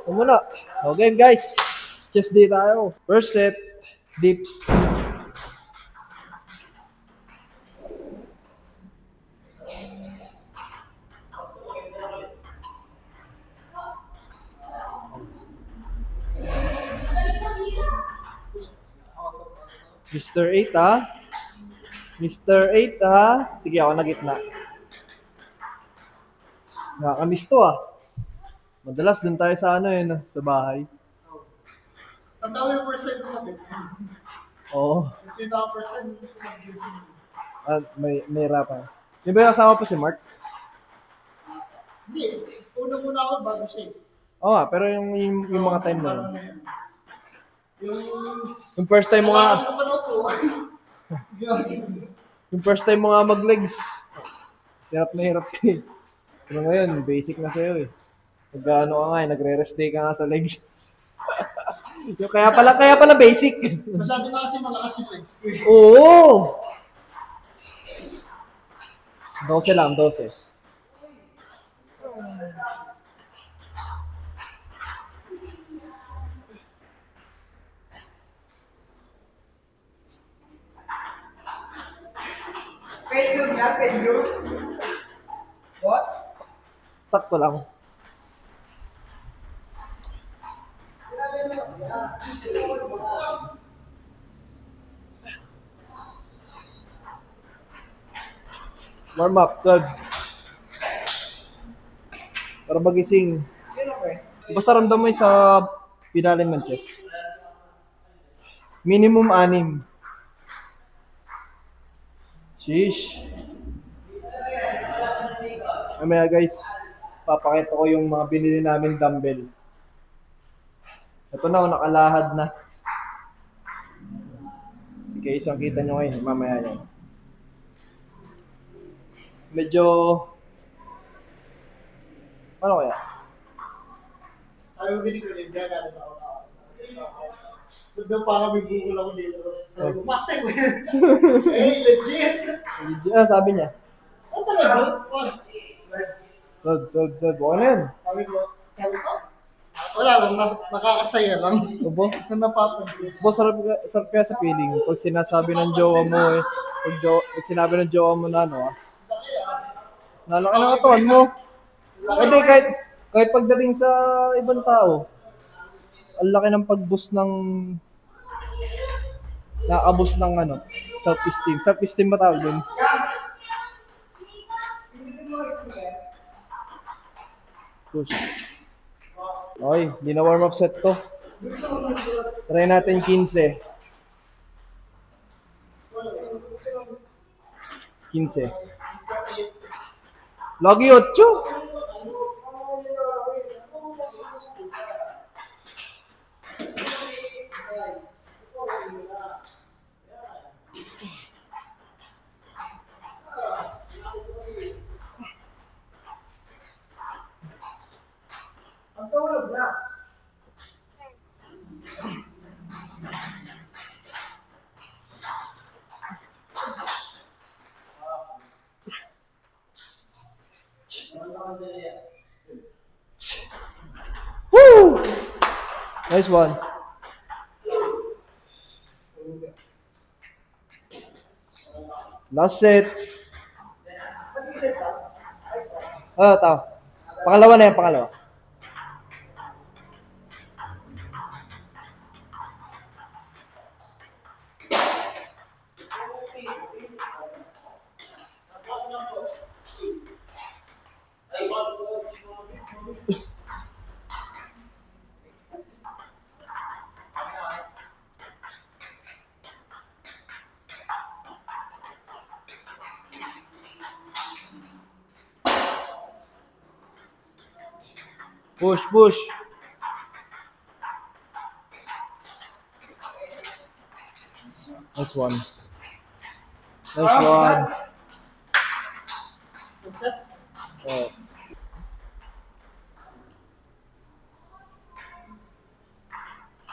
Muna. Okay guys. Chest day tayo. First set. Dips. Mr. 8 ha. Mr. 8 ha. Sige ako na gitna. Nakakamiss to ah. Madalas dun tayo sa ano yun, sa bahay. Tanda mo yung first time ko kapit. Oo. Yung ako first time ko mag-using. May rapan. Di ba yung kasama pa si Mark? Hindi. Una-una ako bago siya. Oo nga, pero yung mga time na yun. Yung first time mo nga... yung first time mo nga mag-legs. Hirap na hirap ka eh. Pero ngayon, basic na sa'yo eh. Nag-ano ka nga eh, nagre-rest day ka nga sa legs. Yung kaya pala basic. Masyado na kasi malakas yung legs ko eh. Oo! 12 lang, 12. Pwede yun yan, pwede yun. Boss? Sakto lang. Warm up, good. Para magising. Basta ramdam mo yung sa pinalim ng chest. Minimum 6. Sheesh. Mamaya guys, papakita ko yung mga binili namin dumbbell. Ito na, nakalahad na. Sige, isang kita nyo ngayon, mamaya yan. Medyo... Ano kaya? Ayaw gini ko din, gagano na ako. Doon pa kami bukol ako dito. Sabi ko, masay mo yan. Eh, legit. Sabi niya. Ano talaga? Good. Okay na yan. Sabi ko, wala lang, nakakasaya lang. Obo? Nung napapansin. Bo, sarap kaya sa feeling. Pag sinasabi ng jowa mo eh. Pag sinabi ng jowa mo na ano ah. Nalaki ng katawan mo. Hindi, kahit pagdating sa ibang tao, ang laki ng pag-boost ng nakaboost ng ano, self-esteem. Self-esteem ba tawag dun? Push. Okay, di na warm up set to. Try natin 15. 15. Lagi 8. Ang tulog na. Woo! Nice one. Last set. Tao. Pangalawa na yan, pangalawa. Push. Nice one. Oh.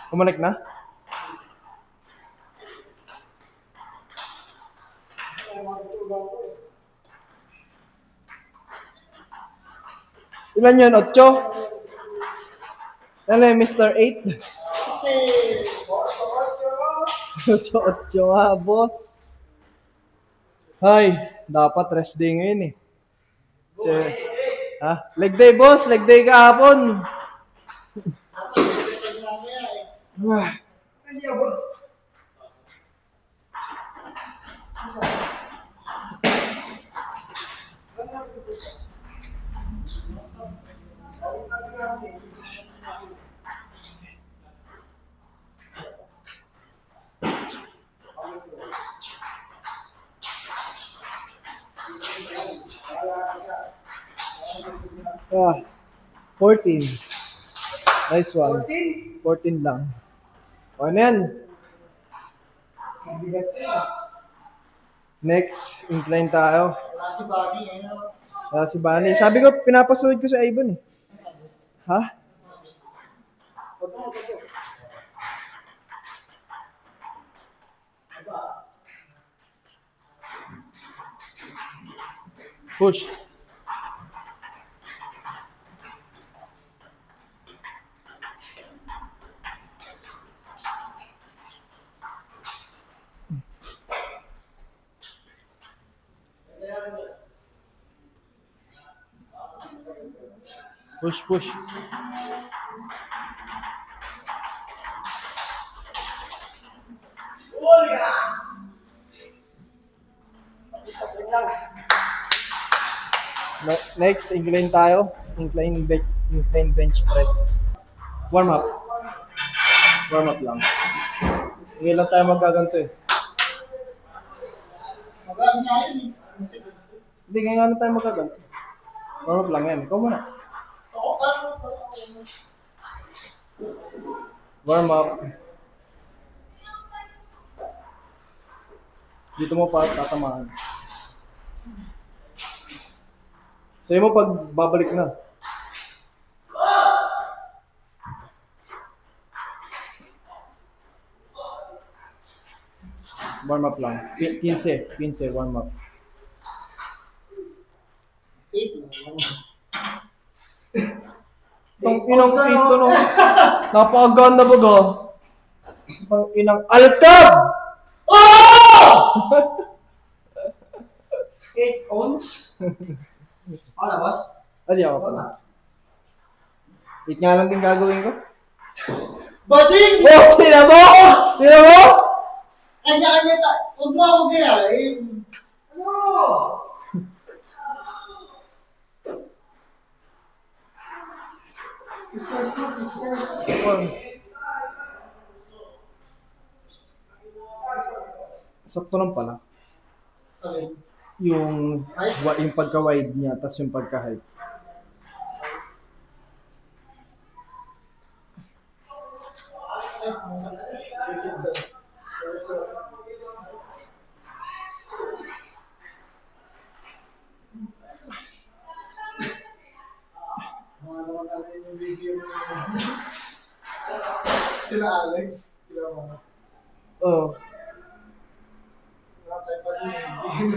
Kumalik na? Ilan yun? 8? Ano yung Mr. 8? Kasi, Ocho nga, boss. Hay, dapat rest day ngayon eh. Che- Ha? Leg day, boss. Leg day kahapon. Ah, hindi abot. ah, 14. Nice one. 14 lang. O, ano yan? Next, incline tayo. Wala si Bobby ngayon. Si Bani. Sabi ko, pinapasunod ko sa Ibon eh. Ha? Push. Push, push. Next, incline tayo. Incline bench press. Warm up. Warm up lang. Hindi lang tayo magaganto eh. Magami nga yun eh. Hindi, ngayon ano tayo magaganto. Warm up lang yan. Ikaw muna. Oo, paano? Warm up. Dito mo pa tatamaan. Sa'yo mo pag babalik na. Warm up lang. 15 warm up. 8. Ang inang ito no. Napakaganda ba ga? Ang inang altab! Oh! 8 ounce? Wala, boss? Adi ako pala. Hit nga lang din gagawin ko. Bading! Oh! Tira mo! Tira mo! Kanya-kanya tayo. Huwag mo ako gayahin. Ano? Sakto lang pala. Sabi. Yung pagka-wide niya, tas yung pagka-height. Mga naman natin yung video mo. Sila Alex. Sila mga. Oh. Wala tayo pa rin.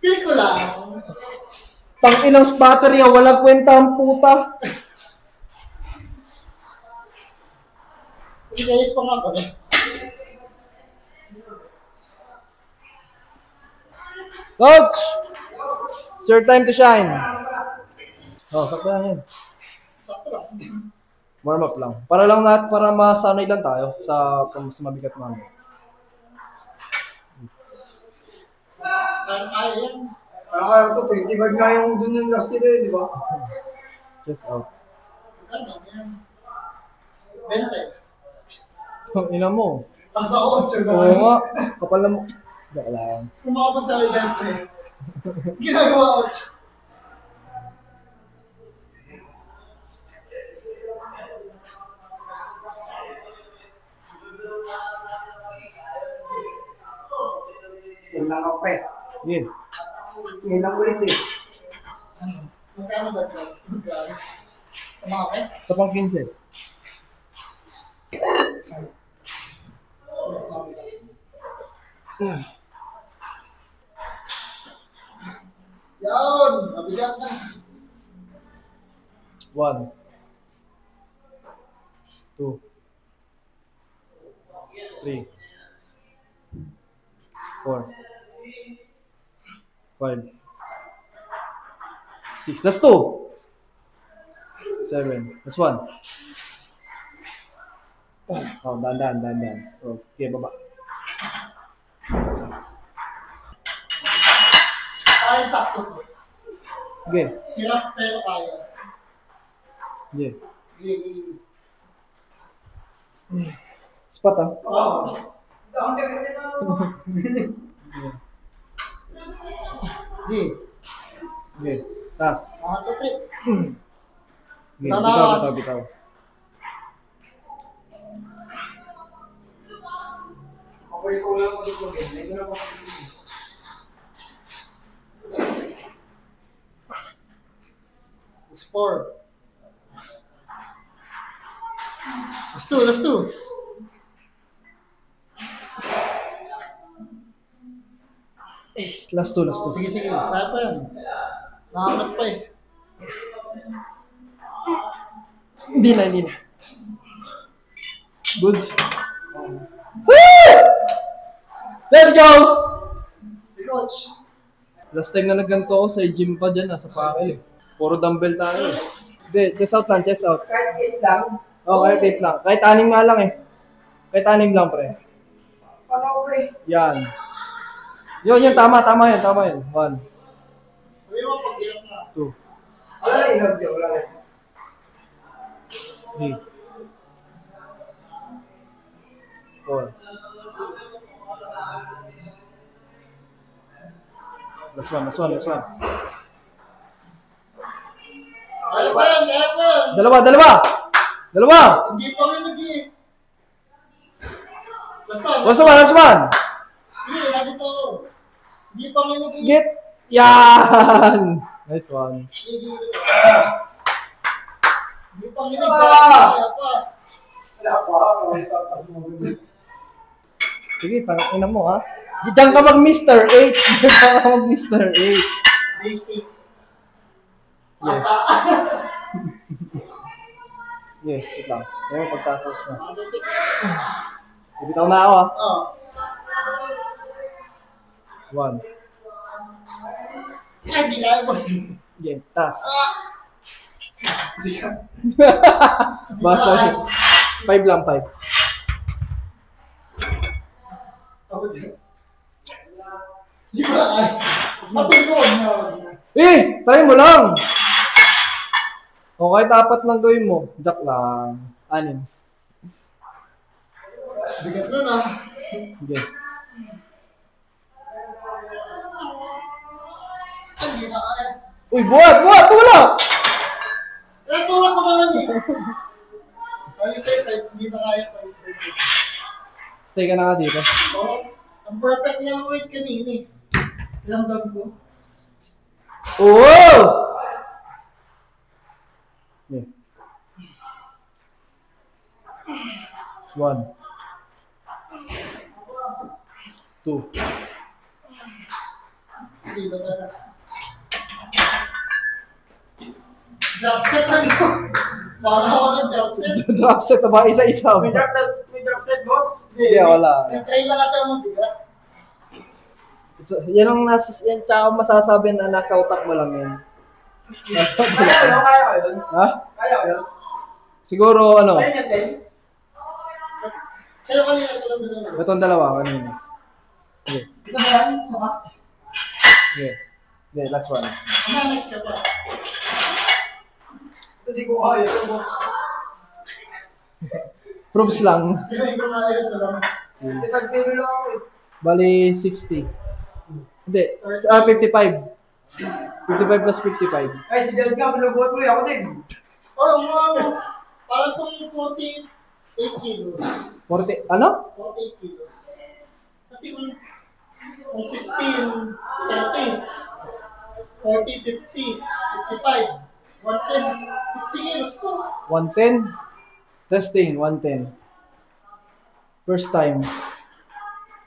Feel ko lang. Tang inang battery, walang kwenta ang puta. Hindi kayos pa nga ba? Coach! It's your time to shine. Oh, sakto lang yan. Sakto lang. Warm up lang. Para masanay lang tayo sa mas mabigat namin. Kaya yan. Kaya ito, 25 nga yung dun yung last nila di ba? Just out. Ano yan? 20. Ang ina mo. Nasa 8 Oo nga. Kapal na mo. Baka lang. Umabot sa 20. Ginagawa 8. Yan lang ako pre. Yes. Yan lang ulit eh. Magkano ba ito? Magkano? Umake? Sa pang 15. Yan! Mabigat na. 1. 2, 3, 4, 5, 6. That's 2. 7. That's 1. Oh, dandan. Okay, baba. Ay, sakto to. Okay. Hirap pero kaya. Yeah. Sige. Spot ah. Oo. Ang gagawin na Sige. Okay. Tas. 1, 2, 3. Okay. Tala. Bitaw. Ako ito lang ako dito. Ito na po. It's 4. Last 2. Last 2. Sige. Kaya pa yan. Nakakat pa eh. Hindi na. Goods. Let's go! Hey, coach. Last time na nagganto ako sa gym pa dyan, sa Pakil. Puro dumbbell tayo. Hindi, chest out lang, chest out. Kahit 8 lang. Oo, kahit 8 lang. Kahit 6 nga lang eh. Kahit 6 lang, pre. Paano pre? Yan. Yun, tama yun. 1, Sabi mo, pag-hirap na. 2, Wala na ilog yun. Wala na. 3, 4. Last one. Kaya pa yan. Dalawa! Hindi pa nga nag-i. Last one! Hindi, lagi to ako. Hindi pa nga nag-i. Get! Yan! Nice one. Hindi pa nga nag-i. Wala pa. Sige, tangina mo ha. Diyan ka mag-Mr. 8. Mr. 8. Basic. Yeah. Wait lang. Kaya pagtatapos na. Ibitaw na ako ha. Oo. 1. Ay, hindi kaya boss. Game. Tas. Hindi ka. Basta 5 lang, 5. Ako din. Hindi ko na kaya. Mapil ko. Try mo lang! O kahit 4 lang gawin mo. Jack lang. 6. Bigat na na. Sige. Hindi na kaya. Uy, buhat! Tulak! Tulak ko naman eh. Hindi na kaya. Stay ka na nga dito. Oo. Ang perfect niya ng weight kanina eh. Ramdam ko. Oo! Yeah. 1. 2. Hindi na kaya. Drop set na ko. Para ako ng drop set. Drop set na ba? Isa-isa ba? May drop set, boss? Hindi, wala. Nag-try lang kasi ako mabigat. So, yan ang yan tsaka masasabi na nasa utak mo lang yan. Nasa utak mo lang. Kaya ko yun. Ha? Kaya ko yun. Siguro ano, Kaya yan din. Sa'yo kanina ko lang dalawa. itong dalawa kanina. Okay. Ito ba yan? Saka? Okay. Okay, last one. Next ka pa. Ito di ko kaya. Ito, boss. Proofs lang. Hindi ko nga yun lang. Isang kilo lang ako eh. Bali 60. Hindi, 55. 55 plus 55. Ay, si Jess nga, pinubuhat mo eh. Ako din. Oo, mga parang itong 48 kilos. 40, ano? 48 kilos. Kasi kung 15, 30, 40, 50, 55, 110, 50 kilos to. 110. Testing, 110. First time.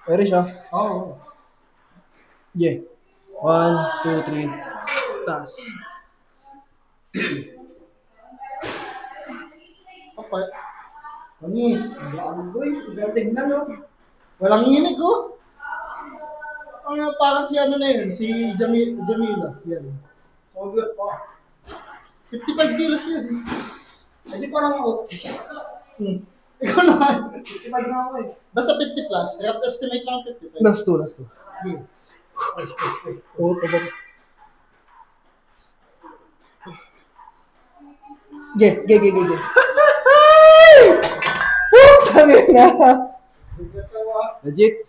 Pero siya. Oo. Yeah. 1, 2, 3. Taas. Apat. Anis. Ano boy? Galing na no? Walang nginig ko. Parang si ano na yun, si Jamila. Yan. So good pa. 55 kilos yun. Hindi parang ako. Ikaw naman. 55 na ako eh. Basta 50 plus. Rough estimate lang 55. Last two, last two. Oo, pagod. Ge. Tangin na. Legit.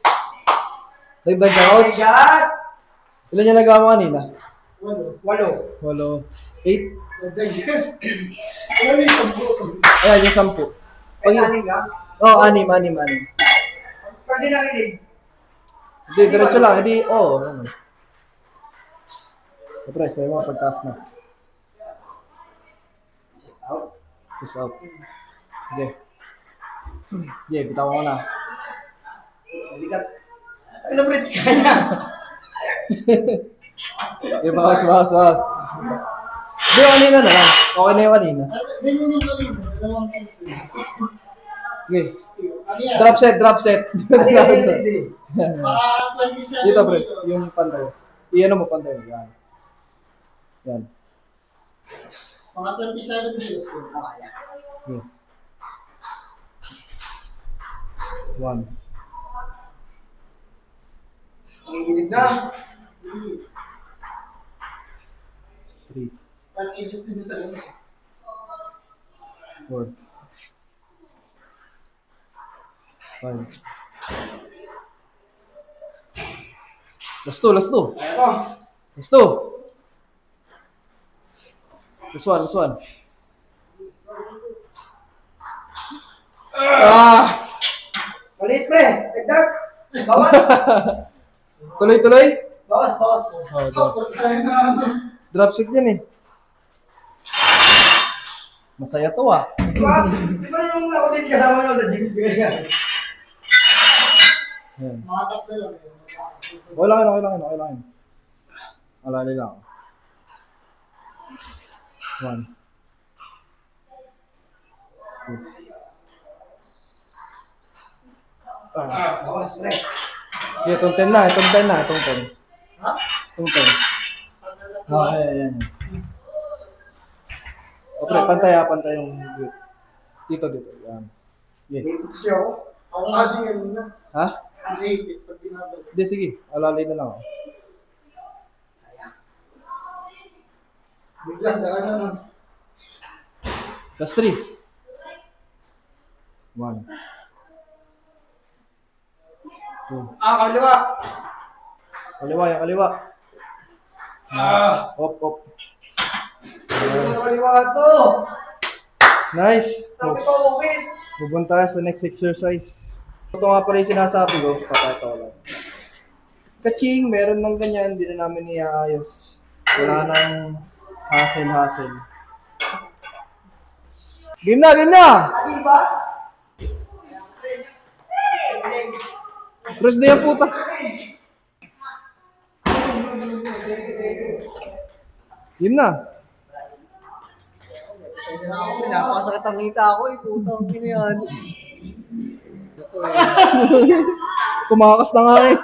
Dagdag ka, Oh my coach. God! Ilan yung nagawa mo kanina? 8. 8. 8? Ano yung sampo? Ayan, yung 10. Ay, aning ka? Oh, 6. Pag di narinig. Hindi, diretso lang. Hindi, oo. Oh, Siyempre, sa'yo mga pagtaas na. Just out. Just out. Sige. Sige, bitawan ko na. Bigat. Ano ba rin ka na? Sige, bawas. Hindi, kanina na lang. Okay na yung kanina. Ganyan yung kanina. Dalawang pencil. Sige. Ano yan? Drop set. Sige. Mga 27 Dito, pre. kilos. Yung pantay. Iyan mo pantay. Yan. Mga 27 kilos yun. Sige. 1. Nangiginig na. 3. 5 kilos din yung sa ganun. 4. 5. Last two. Ayoko. Last two. Last one. Malit pre. Dagdag. Bawas. Tuloy. Bawas. Oh, Tapos tayo na ano. drop set yan eh. Masaya to ah. Di ba yung ako din kasama nyo sa gym? Yan. Mga tatlo lang yun. Okay lang. Alali lang. 1. 2. Bawas pre. Itong 10 na. Itong 10. Ha? Itong 10. Okay, yan. O pre, pantay yung dito. Yan. Yeah. Dito kasi ako. Ako nga din ganun na. Ha? Ang hate pag binabalik. Hindi, sige. Alali na lang ako. Biglang daan na lang. Last 3. 1. 2. Kaliwa. Kaliwa. Op. Kaliwa to. Nice. Sabi ko okay. Pupunta tayo sa next exercise. Ito nga pala yung sinasabi ko. Papataw lang. Kaching, meron ng ganyan. Hindi na namin iaayos. Wala nang hassle. Game na! Alibas. Press na yan puta. Game na. Pinapasakit ang ngita ako eh. Putang ina yan. Kumakas na nga eh.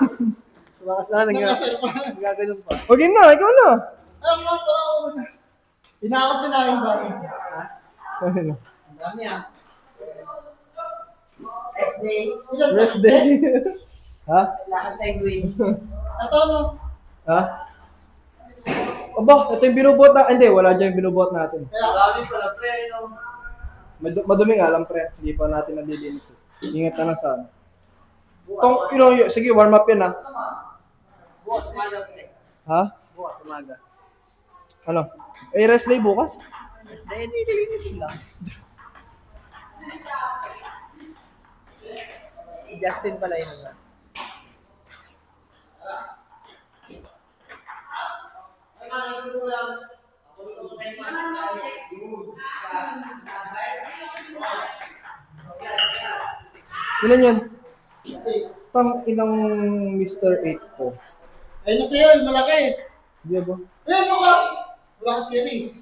Tumakas na. Nagaganon pa. O game na, ikaw na. Ay, mga pala ako. Inakot na namin ba? Ayun na. Ang dami ah. Next day. Rest day. Ha? Lakad tayo win. Ito mo. Ha? Aba, ito yung binubuhat na. Hindi, wala dyan yung binubuhat natin. Sabi pala pre. Madumi nga lang pre. Hindi pa natin nadilinis eh. Ingat na lang sa ano. Sige, warm up yan ha. Bukas umaga pre. Ha? Bukas umaga. Ano? Eh, rest day bukas? Next day, nililinisin lang. Justin pala yun naman. Ilan yan? Pang ilang Mr. 8 ko. Ayun na sa'yo, malaki. Di ba? Eh, mukha. Wala ka siri.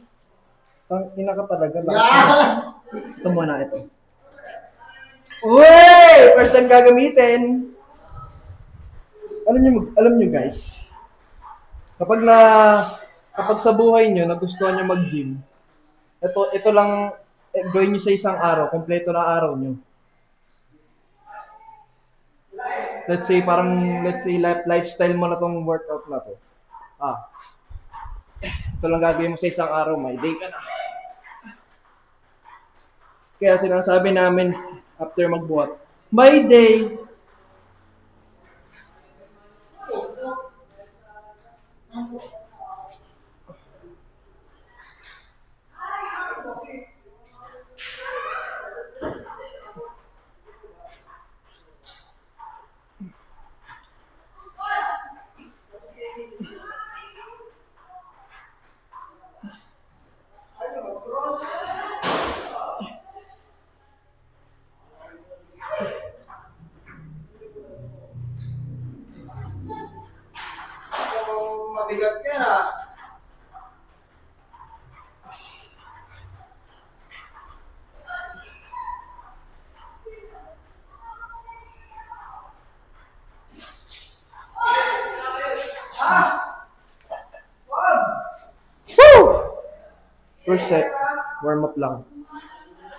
Pang ina ka talaga. Yan! Ito muna ito. Uy! First time gagamitin. Alam nyo guys, kapag sa buhay nyo, nagustuhan nyo mag-gym, ito lang, gawin nyo sa isang araw, kompleto na araw nyo. Let's say, lifestyle mo na tong workout na to. Ito lang gagawin mo sa isang araw, may day ka na. Kaya sinasabi namin, after magbuhat, may day. Mabigat ka na. First set, warm up lang.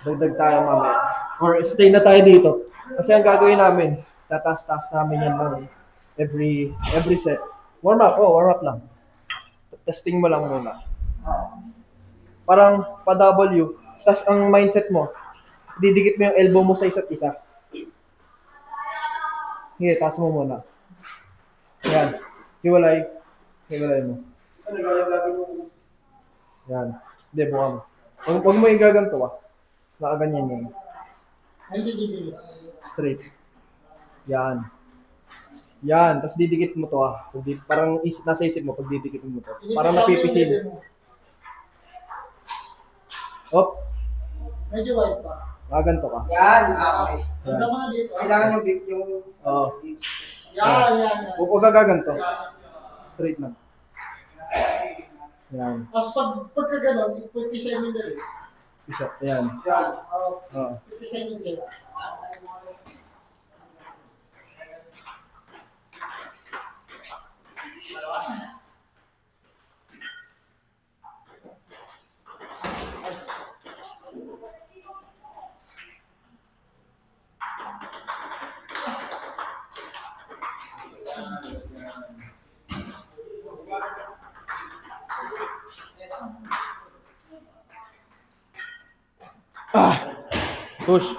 Dagdag tayo mamaya. Or stay na tayo dito. Kasi ang gagawin namin, tataas-taas namin yan lang. Every set. Warm up lang. Testing mo lang muna. Parang pa-W. Tapos ang mindset mo, didikit mo yung elbow mo sa isa't isa. Sige, taas mo muna. Yan. Hiwalay mo. Ano lalaglag mo? Yan. Hindi, buka mo. Huwag mo igaganto Nakaganyan yun. 90 degrees. Straight. Yan. Tapos didikit mo to Parang nasa isip mo pag didikit mo to. Parang napipisil. Op. Medyo wide pa. Nakaganto ka. Yan, okay. Ganda mo na dito. Kailangan yung big yung... Oo. Yan. Huwag ka gaganto. Straight lang. Yan. Tapos pagka gano'n, ipipisayin mo dali. Isa. Yan. Yan. Oo. Ipipisayin mo dali. Push.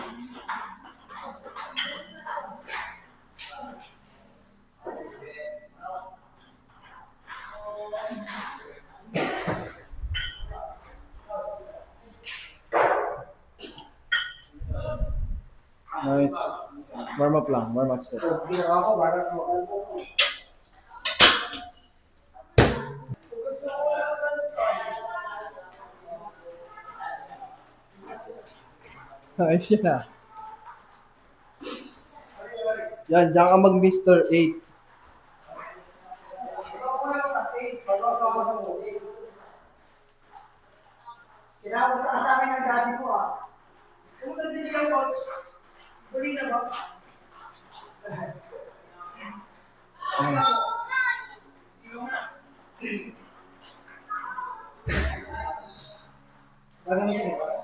Nice. Warm up set. Ginawa ko, parang Ayos yan Yan, diyan ka mag Mr. 8. Kailangan ko sa amin ng daddy ko Pumunta sila yung coach. Huli na ba?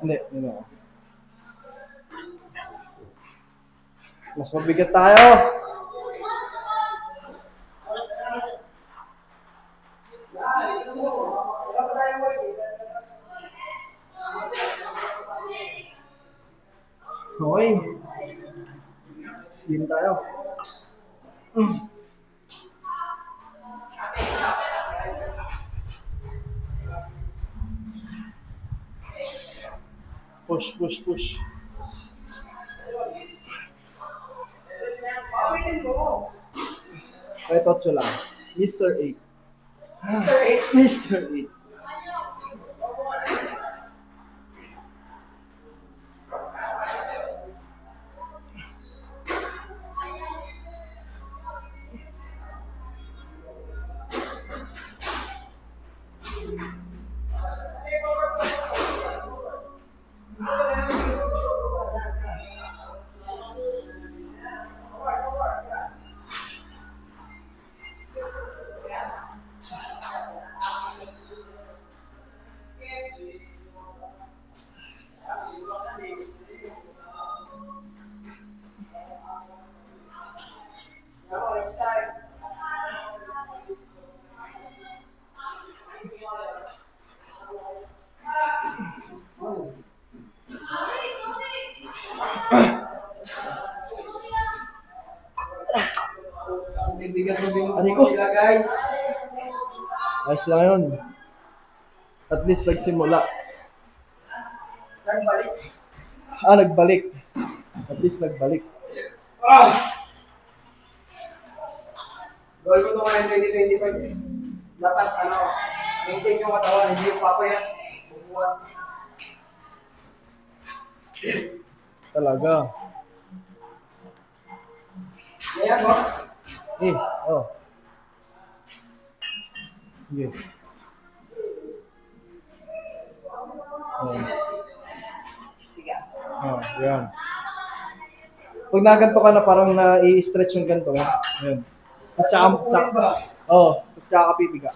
Hindi. Mas mabigat tayo. Okay. Game tayo. Push. Pawitin mo. Ay, totso lang. Mr. 8. Mr. 8. Mr. 8. Bibigat mo din Aray ko. nila, guys. Ayos lang yun. At least nagsimula. Nagbalik. Nagbalik. At least nagbalik. Ah! Gawin ko ito ngayon 2025. Dapat, maintain yung katawan, hindi yung papayat. Bumuhat. Talaga. Ayan, boss. Oh. Sige. Yan. Pag naganto ka na parang na-i-stretch yung ganito. Yan. Tapos saka kapipiga.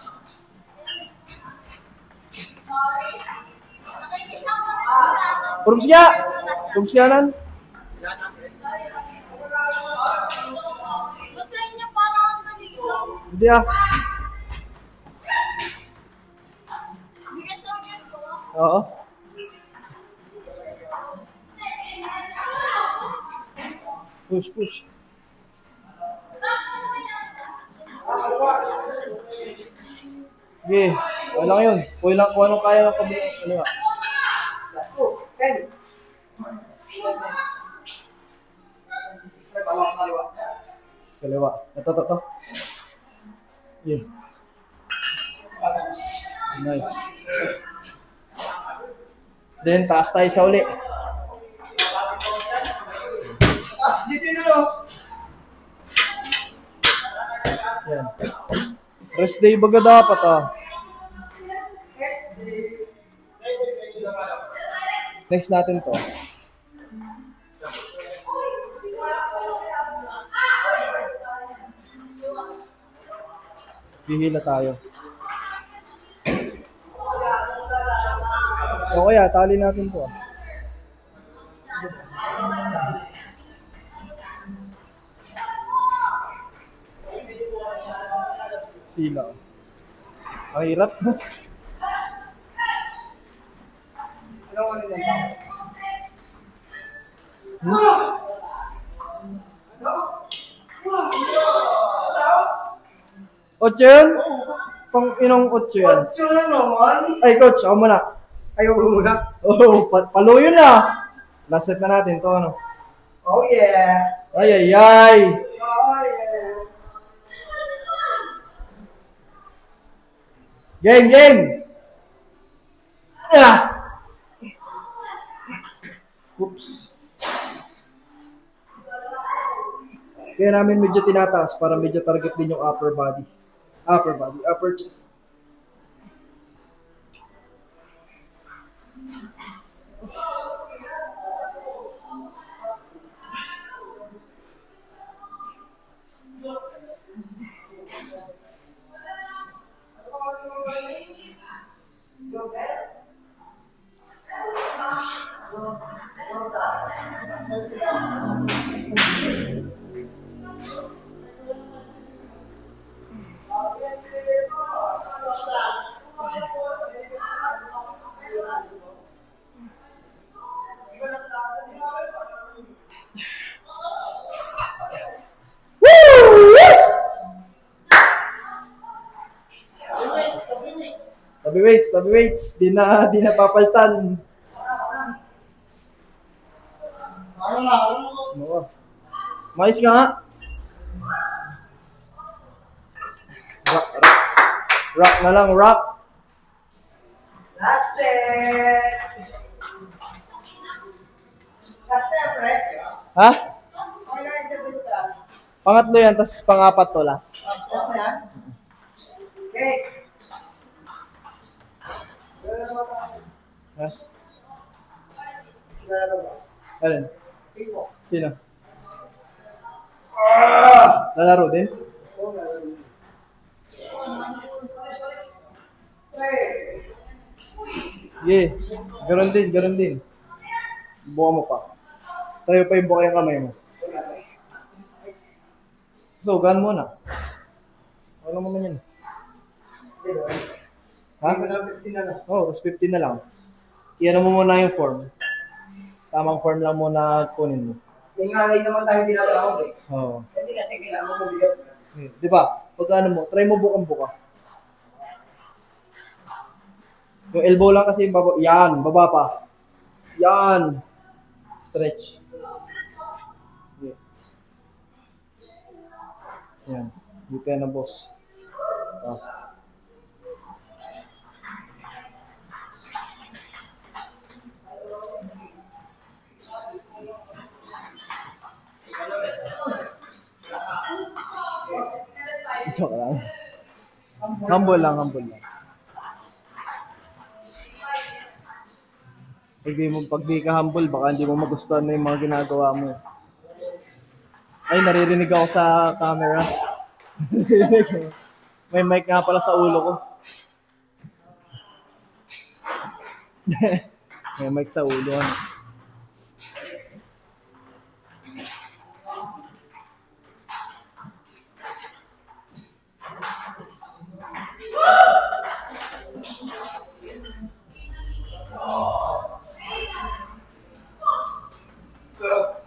Purumsyanan. Ba't sa inyo parang ang nalito? Hindi ah. Bigat lang yan ko. Oo. Push. Sige. Wala yun. Kung anong kaya ng kabila. Ano nga? Last 2. 10. Bawang sa kaliwa. Kaliwa. Ito. Yeah. Nice. Then, taas tayo sa uli. Dito yun, ano? Yan. Rest day baga dapat Next natin to. Hihila tayo. O kaya, tali natin to. Sila. Ang hirap. Otso yun? Pang inong otso yan? Otso na naman. Ay, coach, ako muna. Ayaw mo muna. Oh, paluyo na. Last set na natin to, ano? Oh yeah. Ay. Oh yeah. Game! Oops. Kaya namin medyo tinataas para medyo target din yung upper body. Upper chest. Tabi weights. Di na papaltan. Mais ka nga. Rock na lang, rock. Last set. Last set, pre. Ha? Okay na yung service ka. Pangatlo yan, tapos pangapat to last. Last na yan? Okay. Ha? Alin? Sino? Lalaro din? Yeah, ganon din. Buka mo pa. Tayo pa yung buka yung kamay mo. So, gaan mo na. Ano mo naman yan? Ha? Oo, 15 na lang. Iyan mo muna yung form. tamang form lang muna kunin mo. May ngalay naman tayo tinatawag eh. Oo. Hindi kasi kailangan mo mabigat. Di ba? Pag ano mo, try mo bukang-buka. Yung elbow lang kasi yung baba. Yan, baba pa. Yan. Stretch. Yeah. Yan. Dito yan na boss. Tapos. Joke lang. Humble lang, humble lang. Pag di ka humble, baka hindi mo magustuhan na yung mga ginagawa mo. Ay, naririnig ako sa camera. May mic nga pala sa ulo ko. May mic sa ulo. Ano?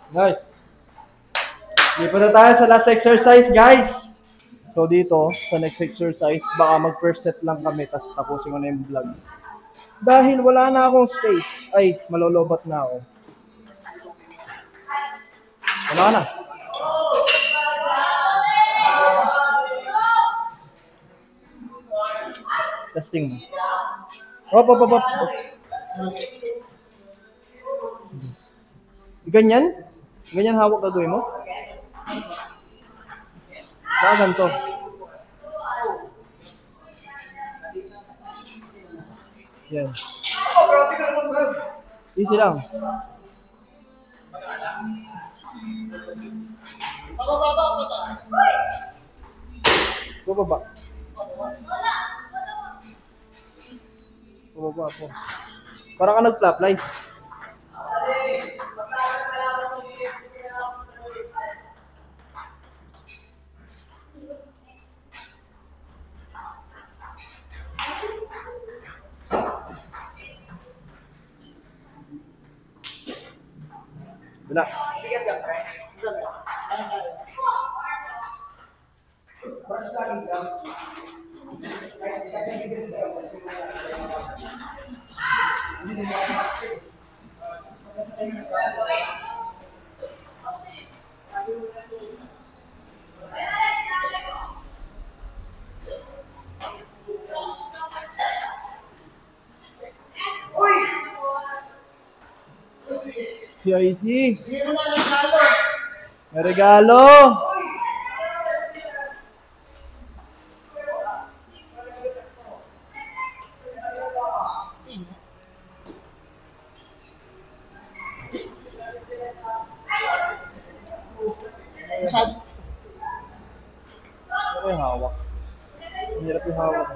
Nice. Lipat na tayo sa last exercise, guys. So dito, sa next exercise, baka mag-first set lang kami, tapos tapusin ko na yung vlog. Dahil wala na akong space. Ay, malolobat na ako. Wala na. Testing mo. Op. Ganyan? Ganyan hawak gagawin mo? Baka ganito. Yan. Grabe ka naman, bro. Easy lang. Baba. Baba po. Parang ka nag-flaplies. Wala. Bigat ka, pre. First starting ground. CIC. May regalo. Ano yung hawak? Ang hirap yung hawak.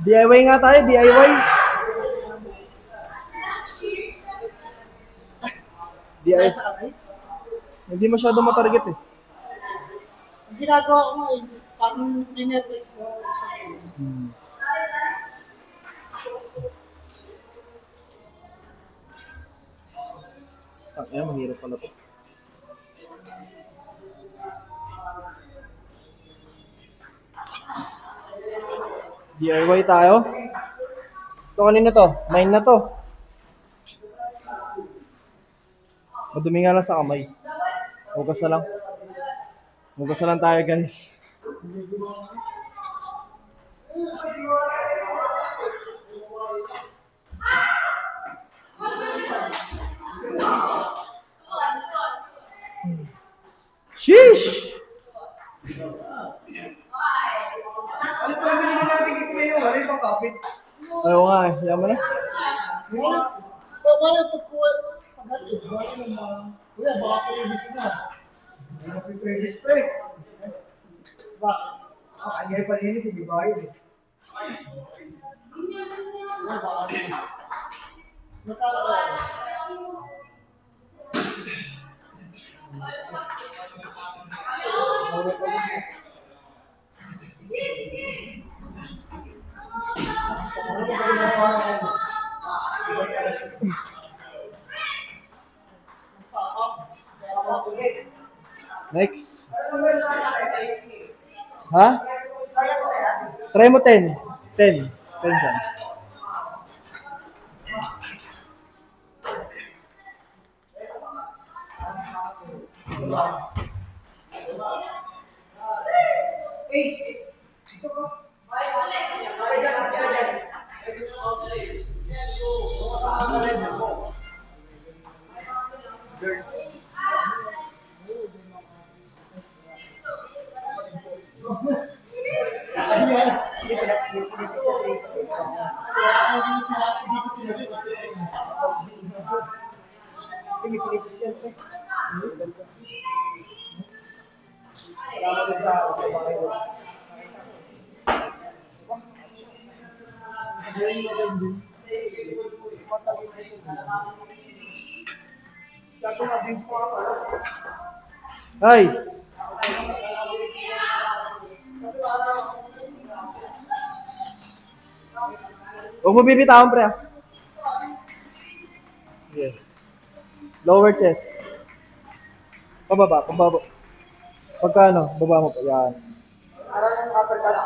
DIY nga tayo, DIY. DIY. Hindi masyado matarget eh. Ang ginagawa ko nga pag rinervise ko. Ayan, mahirap pala to. DIY tayo. Ito kanina to, mine na to. Madumi nga lang sa kamay. Hugas na lang. Hugas na lang tayo, guys. Sheesh! Ano pa naman yung natin ito ngayon? Ano yung pang-kapit? Ayaw nga eh. Yaman na. Wala pagkuha. Kuya, baka previous na. Ano na pre-previous, pre? Bakit? Kanyari pa rin yun, si Bibayo eh. Kuya, baka Next. Ha? Try mo 10. 10. 10 dyan. Ace. Ay! Huwag mo bibitawan, pre, ah. Yeah. Lower chest. Pababa, pababa. Pagka ano, baba mo pa. Yan. Parang uppercut.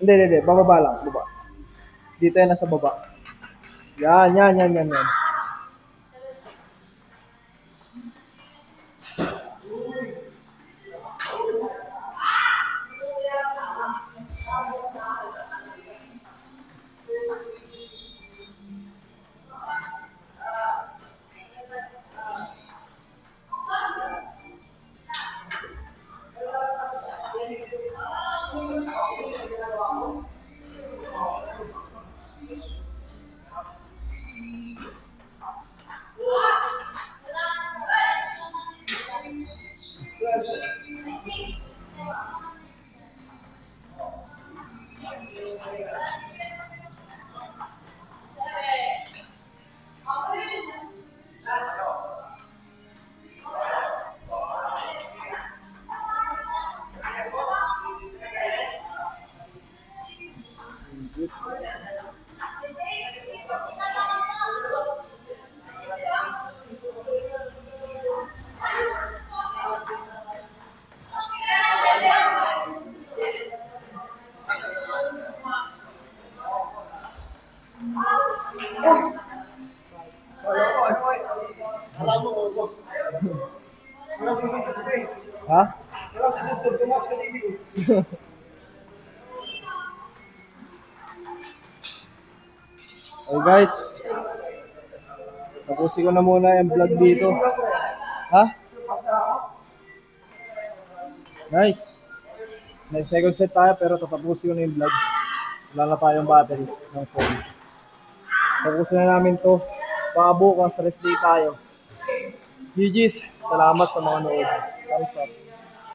Hindi. Bababa lang. Baba. Dito yan, nasa baba. Yan. Ha? Okay guys. Tapusin ko na muna yung vlog dito. Ha? Nice. Next second set tayo pero tatapusin ko na yung vlog. Wala na tayong battery ng phone. Tapusin na namin to. Baka bukas, rest day tayo. GG's. Salamat sa mga nood. Thumbs up.